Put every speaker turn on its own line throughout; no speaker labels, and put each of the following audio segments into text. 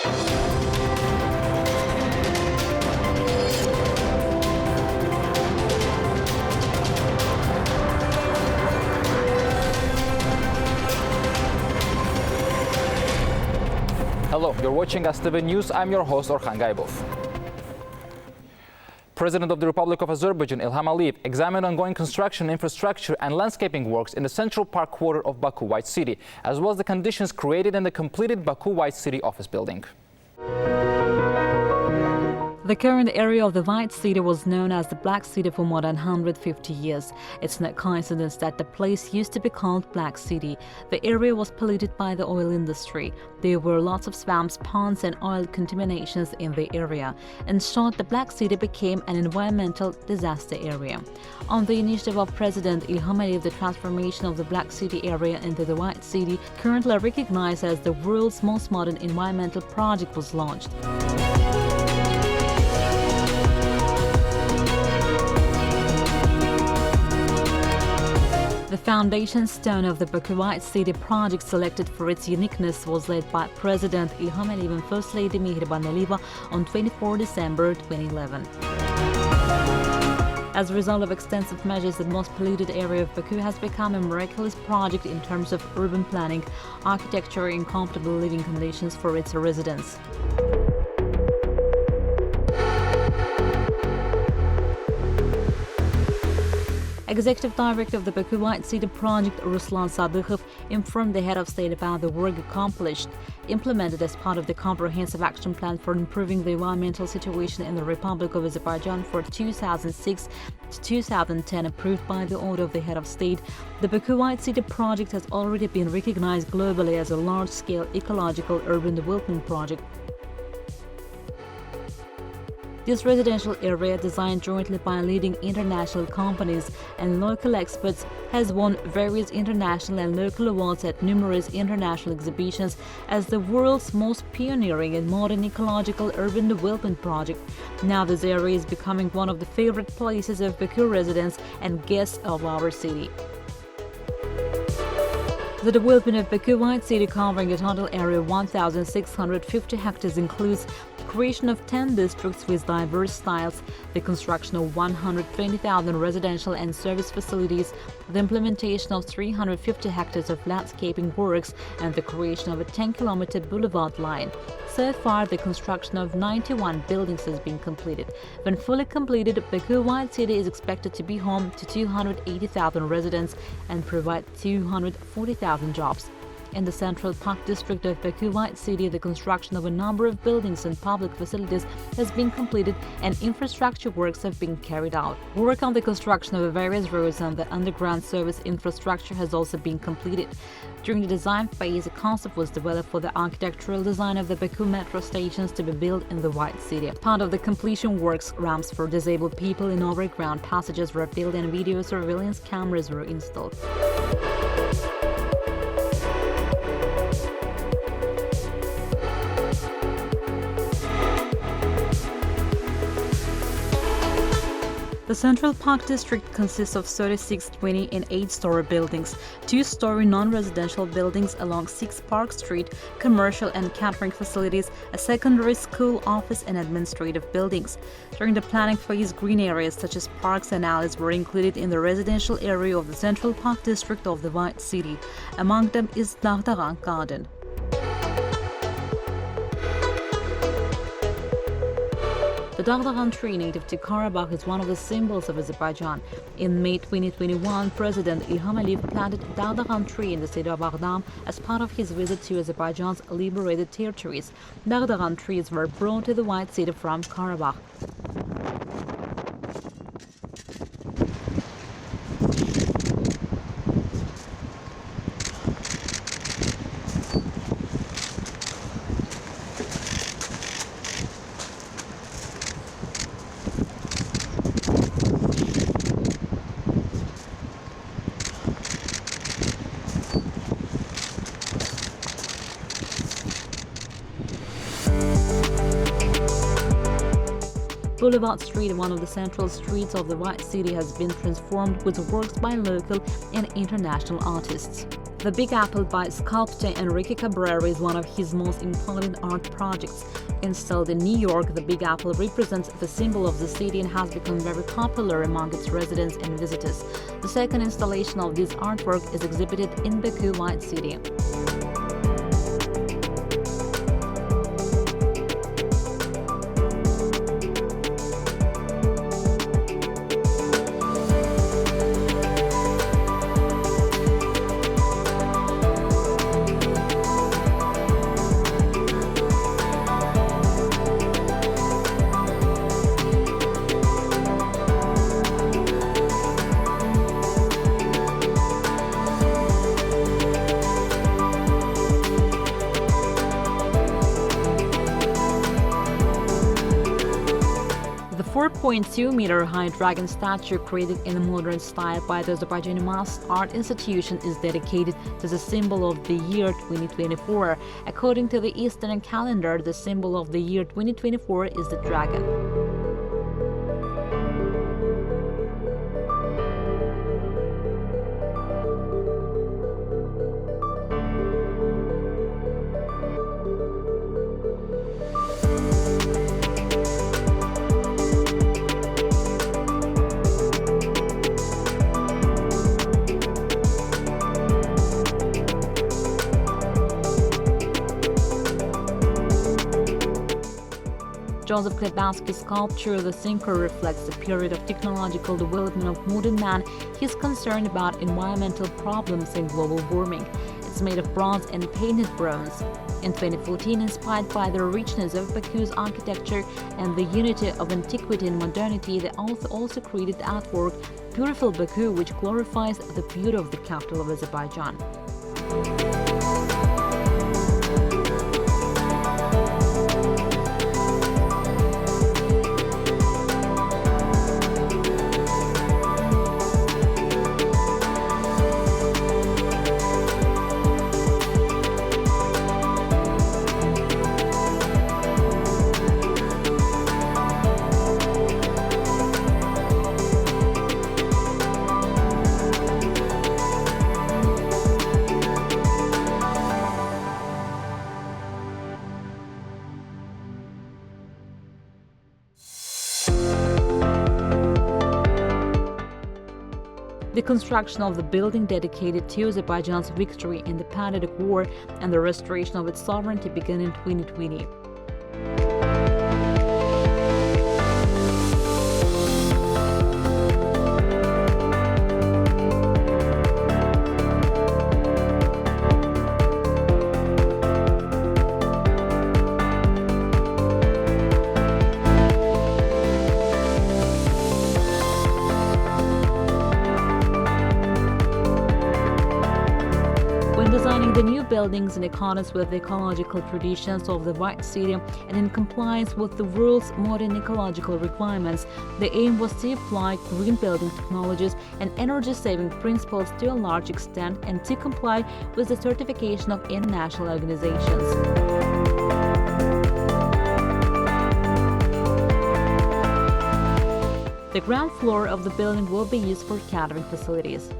Hello, you're watching AzTV News. I'm your host, Orhan Gaybov. President of the Republic of Azerbaijan, Ilham Aliyev, examined ongoing construction, infrastructure and landscaping works in the Central Park quarter of Baku White City, as well as the conditions created in the completed Baku White City office building.
The current area of the White City was known as the Black City for more than 150 years. It's no coincidence that the place used to be called Black City. The area was polluted by the oil industry. There were lots of swamps, ponds and oil contaminations in the area. In short, the Black City became an environmental disaster area. On the initiative of President Ilham Aliyev, the transformation of the Black City area into the White City, currently recognized as the world's most modern environmental project, was launched. The foundation stone of the Baku White City project, selected for its uniqueness, was laid by President Ilham Aliyev and First Lady Mehriban Aliyeva on 24 December 2011. As a result of extensive measures, the most polluted area of Baku has become a miraculous project in terms of urban planning, architecture and comfortable living conditions for its residents. Executive Director of the Baku White City project, Ruslan Sadıkov, informed the head of state about the work accomplished, implemented as part of the comprehensive action plan for improving the environmental situation in the Republic of Azerbaijan for 2006 to 2010, approved by the order of the head of state. The Baku White City project has already been recognized globally as a large-scale ecological urban development project. This residential area, designed jointly by leading international companies and local experts, has won various international and local awards at numerous international exhibitions as the world's most pioneering and modern ecological urban development project. Now this area is becoming one of the favorite places of Baku residents and guests of our city. The development of Baku White City, covering a total area of 1,650 hectares, includes creation of 10 districts with diverse styles, the construction of 120,000 residential and service facilities, the implementation of 350 hectares of landscaping works, and the creation of a 10-kilometer boulevard line. So far, the construction of 91 buildings has been completed. When fully completed, Baku White City is expected to be home to 280,000 residents and provide 240,000 jobs. In the Central Park district of Baku White City, the construction of a number of buildings and public facilities has been completed and infrastructure works have been carried out. Work on the construction of various roads and the underground service infrastructure has also been completed. During the design phase, a concept was developed for the architectural design of the Baku metro stations to be built in the White City. Part of the completion works, ramps for disabled people in overground passages were built and video surveillance cameras were installed. The Central Park district consists of 36 20 and 8-story buildings, 2-story non-residential buildings along 6 Park Street, commercial and catering facilities, a secondary school, office and administrative buildings. During the planning phase, green areas such as parks and alleys were included in the residential area of the Central Park district of the White City. Among them is Dağdağan Garden. The Dağdağan tree, native to Karabakh, is one of the symbols of Azerbaijan. In May 2021, President Ilham Aliyev planted Dağdağan tree in the city of Ağdam as part of his visit to Azerbaijan's liberated territories. Dağdağan trees were brought to the White City from Karabakh. Boulevard Street, one of the central streets of the White City, has been transformed with works by local and international artists. The Big Apple by sculptor Enrique Cabrera is one of his most important art projects. Installed in New York, the Big Apple represents the symbol of the city and has become very popular among its residents and visitors. The second installation of this artwork is exhibited in Baku White City. The 4.2-meter high dragon statue created in a modern style by the Azərbaycan Art Institution is dedicated to the symbol of the year 2024. According to the Eastern calendar, the symbol of the year 2024 is the dragon. Joseph Klebanski's sculpture, The Thinker, reflects the period of technological development of modern man. He's concerned about environmental problems and global warming. It's made of bronze and painted bronze. In 2014, inspired by the richness of Baku's architecture and the unity of antiquity and modernity, the author also created the artwork Beautiful Baku, which glorifies the beauty of the capital of Azerbaijan. The construction of the building dedicated to Azerbaijan's victory in the Patriotic War and the restoration of its sovereignty began in 2020. Designing the new buildings in accordance with the ecological traditions of the White City and in compliance with the world's modern ecological requirements, the aim was to apply green building technologies and energy-saving principles to a large extent and to comply with the certification of international organizations. The ground floor of the building will be used for catering facilities.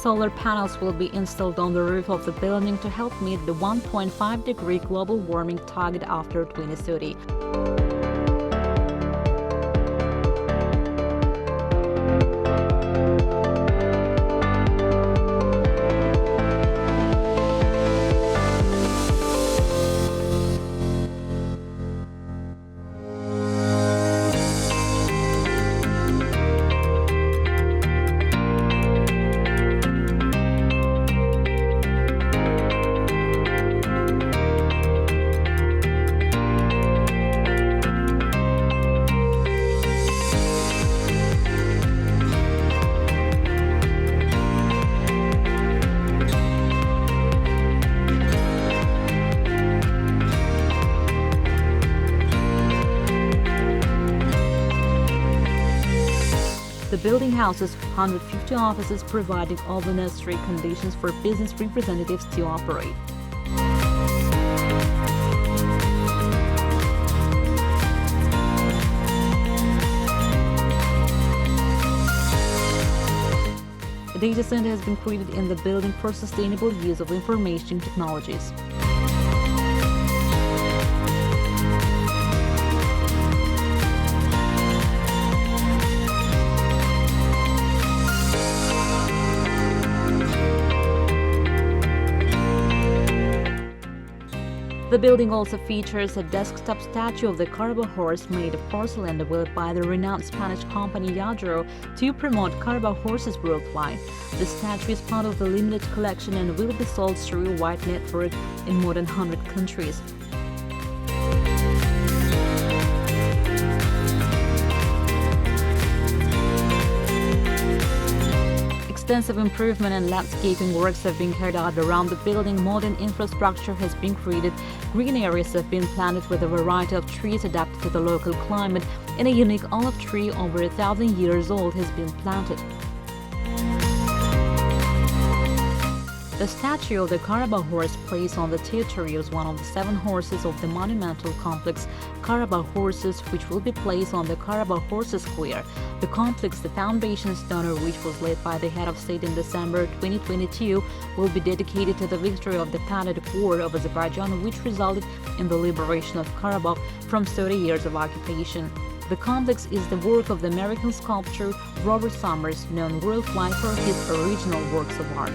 Solar panels will be installed on the roof of the building to help meet the 1.5-degree global warming target after 2030. The building houses 150 offices, providing all the necessary conditions for business representatives to operate. A data center has been created in the building for sustainable use of information technologies. The building also features a desktop statue of the Carabao horse made of porcelain developed by the renowned Spanish company Yadro to promote Carabao horses worldwide. The statue is part of the limited collection and will be sold through a wide network in more than 100 countries. Extensive improvement and landscaping works have been carried out around the building. Modern infrastructure has been created. Green areas have been planted with a variety of trees adapted to the local climate, and a unique olive tree over 1,000 years old has been planted. The statue of the Carabao horse placed on the territory is one of the 7 horses of the monumental complex Carabao Horses, which will be placed on the Carabao Horses Square. The complex, the foundation stone of which was laid by the head of state in December 2022, will be dedicated to the victory of the Patriot War of Azerbaijan, which resulted in the liberation of Carabao from 30 years of occupation. The complex is the work of the American sculptor Robert Summers, known worldwide for his original works of art.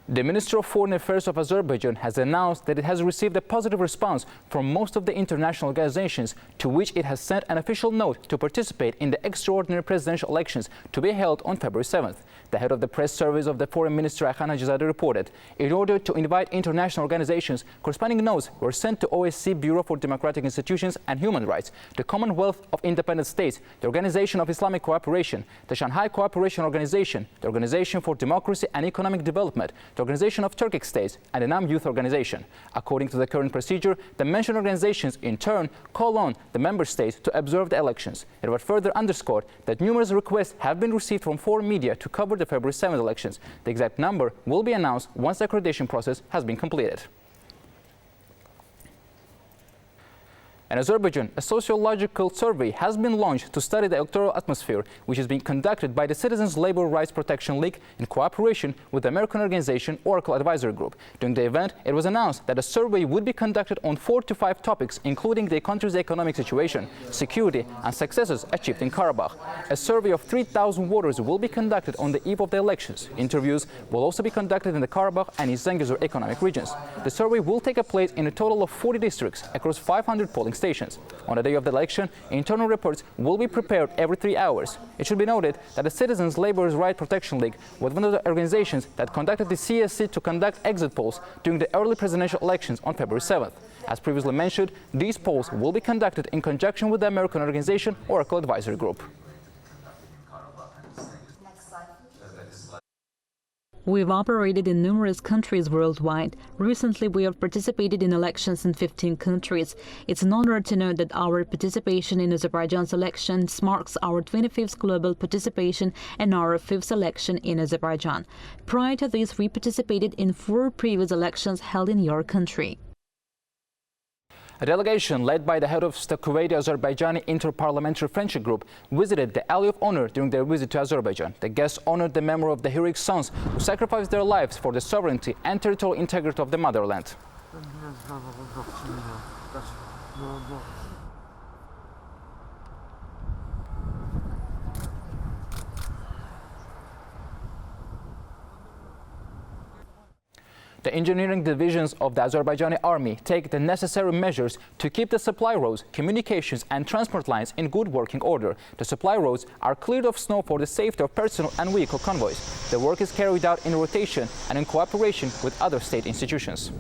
The Minister of Foreign Affairs of Azerbaijan has announced that it has received a positive response from most of the international organizations, to which it has sent an official note to participate in the extraordinary presidential elections to be held on February 7th. The head of the press service of the Foreign Minister, Ayhan Hacizadeh, reported, in order to invite international organizations, corresponding notes were sent to OSCE Bureau for Democratic Institutions and Human Rights, the Commonwealth of Independent States, the Organization of Islamic Cooperation, the Shanghai Cooperation Organization, the Organization for Democracy and Economic Development, the Organization of Turkic States, and the NAM Youth Organization. According to the current procedure, the mentioned organizations in turn call on the member states to observe the elections. It was further underscored that numerous requests have been received from foreign media to cover the February 7th elections. The exact number will be announced once the accreditation process has been completed. In Azerbaijan, a sociological survey has been launched to study the electoral atmosphere, which is being conducted by the Citizens Labor Rights Protection League in cooperation with the American organization Oracle Advisory Group. During the event, it was announced that a survey would be conducted on 4 to 5 topics, including the country's economic situation, security, and successes achieved in Karabakh. A survey of 3,000 voters will be conducted on the eve of the elections. Interviews will also be conducted in the Karabakh and East Zangezur economic regions. The survey will take place in a total of 40 districts across 500 polling stations. On the day of the election, internal reports will be prepared every 3 hours. It should be noted that the Citizens Labor Rights Protection League was one of the organizations that contacted the CSC to conduct exit polls during the early presidential elections on February 7th. As previously mentioned, these polls will be conducted in conjunction with the American organization Oracle Advisory Group.
We've operated in numerous countries worldwide. Recently, we have participated in elections in 15 countries. It's an honor to know that our participation in Azerbaijan's elections marks our 25th global participation and our 5th election in Azerbaijan. Prior to this, we participated in 4 previous elections held in your country.
A delegation led by the head of the Kuwaiti-Azerbaijani Inter-Parliamentary Friendship Group visited the Alley of Honor during their visit to Azerbaijan. The guests honored the memory of the heroic sons who sacrificed their lives for the sovereignty and territorial integrity of the motherland. The engineering divisions of the Azerbaijani army take the necessary measures to keep the supply roads, communications and transport lines in good working order. The supply roads are cleared of snow for the safety of personal and vehicle convoys. The work is carried out in rotation and in cooperation with other state institutions.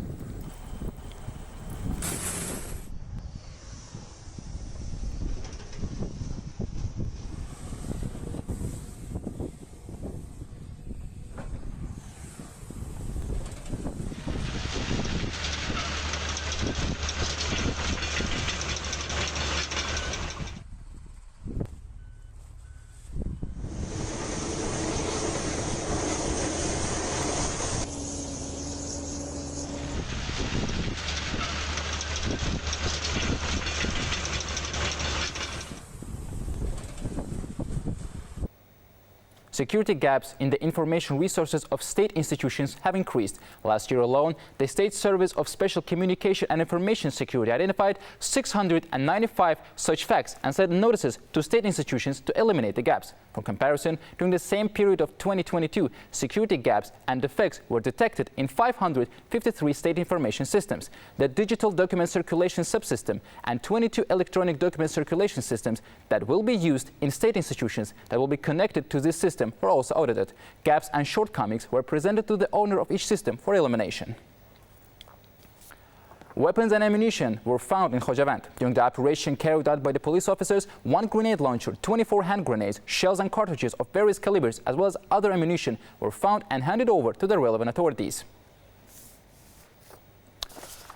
Security gaps in the information resources of state institutions have increased. Last year alone, the State Service of Special Communication and Information Security identified 695 such facts and sent notices to state institutions to eliminate the gaps. For comparison, during the same period of 2022, security gaps and defects were detected in 553 state information systems, the Digital Document Circulation Subsystem, and 22 electronic document circulation systems that will be used in state institutions that will be connected to this system were also audited. Gaps and shortcomings were presented to the owner of each system for elimination. Weapons and ammunition were found in Khojavend. During the operation carried out by the police officers, 1 grenade launcher, 24 hand grenades, shells and cartridges of various calibers, as well as other ammunition were found and handed over to the relevant authorities.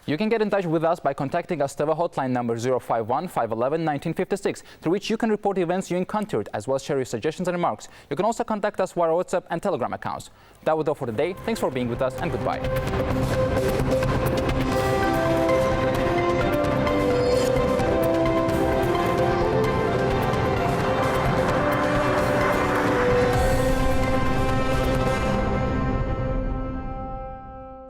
You can get in touch with us by contacting AzTV hotline number 051 511 1956, through which you can report events you encountered, as well as share your suggestions and remarks. You can also contact us via our WhatsApp and Telegram accounts. That was all for today. Thanks for being with us, and goodbye.